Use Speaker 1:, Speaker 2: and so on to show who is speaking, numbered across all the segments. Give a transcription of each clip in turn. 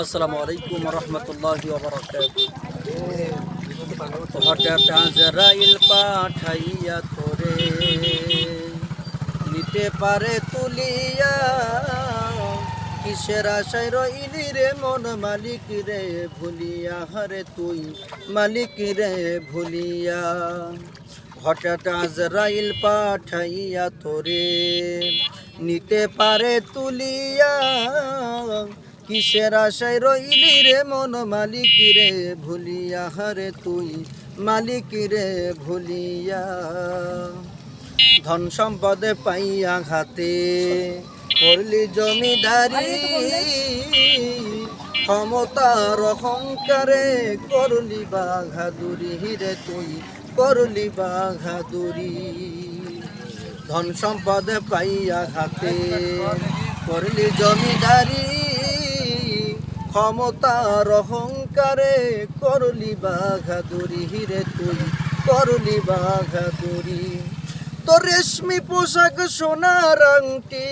Speaker 1: আসসালামু আলাইকুম রহমতুল্লাহি ওয়া বারাকাতুহু। হঠাৎ আজরাইল পাঠাইয়া তোরে নিতে পারে তুলিয়া, কিসের আশায় রইলি রে মন মালিক রে ভুলিয়া, হরে তুই মালিক রে ভুলিয়া। হঠাৎ আজরাইল পাঠাইয়া তোরে নিতে পারে তুলিয়া, কিসের আশায় রইলি রে মন মালিক রে ভুলিয়া, হরে তুই মালিক রে ভুলিয়া। ধন সম্পদে পাইয়া ঘাতে করলি জমিদারি, ক্ষমতার অহংকারে করলি বাঘাদুরি রে তুই করলি বাঘাদুরি। ধন সম্পদে পাইয়া ঘাতে করলি জমিদারি, ক্ষমতার অহংকারে করলি বাঘাদুরি রে তুই করলি বাঘাদুরি। তোর রেশমি পোশাক সোনার আংটি,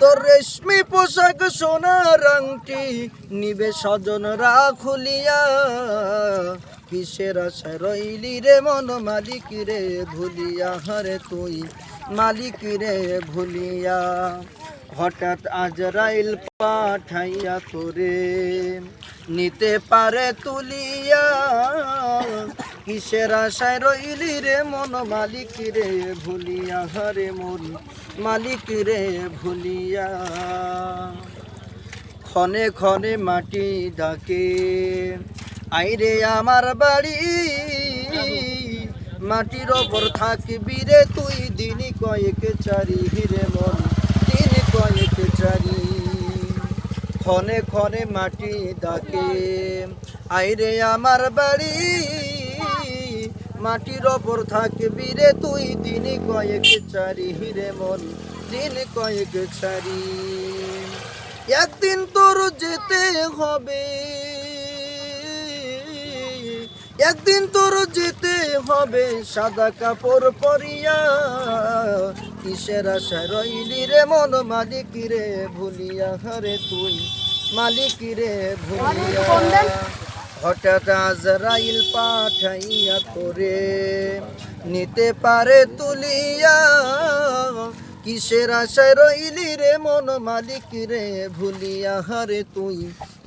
Speaker 1: তোর রেশমি পোশাক সোনার আংটি নিবে স্বজনরা খুলিয়া, কিসের আশায় রইলি রে মন মালিক রে ভুলিয়া, হরে তুই মালিক রে ভুলিয়া। হঠাৎ আজরাইল পাঠাইয়া তোরে নিতে পারে তুলিয়া, কিসের আশায় রইলি রে মন মালিক রে ভুলিয়া, হরে মন মালিক রে ভুলিয়া। ক্ষণে ক্ষণে মাটি ডাকে আইরে আমার বাড়ি, মাটির ওপর থাকবি রে তুই দিন কয়েক চারি রে মন দিন কয়েক চারি। ক্ষণে ক্ষণে মাটি ডাকে আইরে আমার বাড়ি, মাটির ওপর থাকবি রে তুই দিন কয়েক চারি রে মন দিন কয়েক চারি। একদিন তোর যেতে হবে, একদিন তোর যেতে হবে সাদা কাপড় পরিয়া, কিসের আশায় রইলি রে মন মালিক রে ভুলিয়া, হরে তুই মালিক রে ভুলিয়া। হঠাৎ আজরাইল পাঠাইয়া তোরে নিতে পারে তুলিয়া, কিসের আশায় রইলি রে মন মালিক রে ভুলিয়া, হরে তুই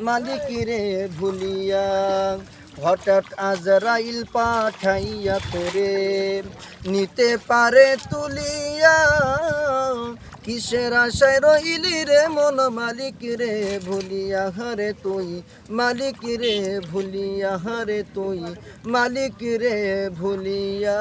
Speaker 1: মালিক রে ভুলিয়া। হঠাৎ আজরাইল পাঠাইয়া তোরে নিতে পারে তুলিয়া, কিসের আশায় রইলি রে মন মালিক রে ভুলিয়া, হরে তুই মালিক রে ভুলিয়া, হরে তুই মালিক রে ভুলিয়া।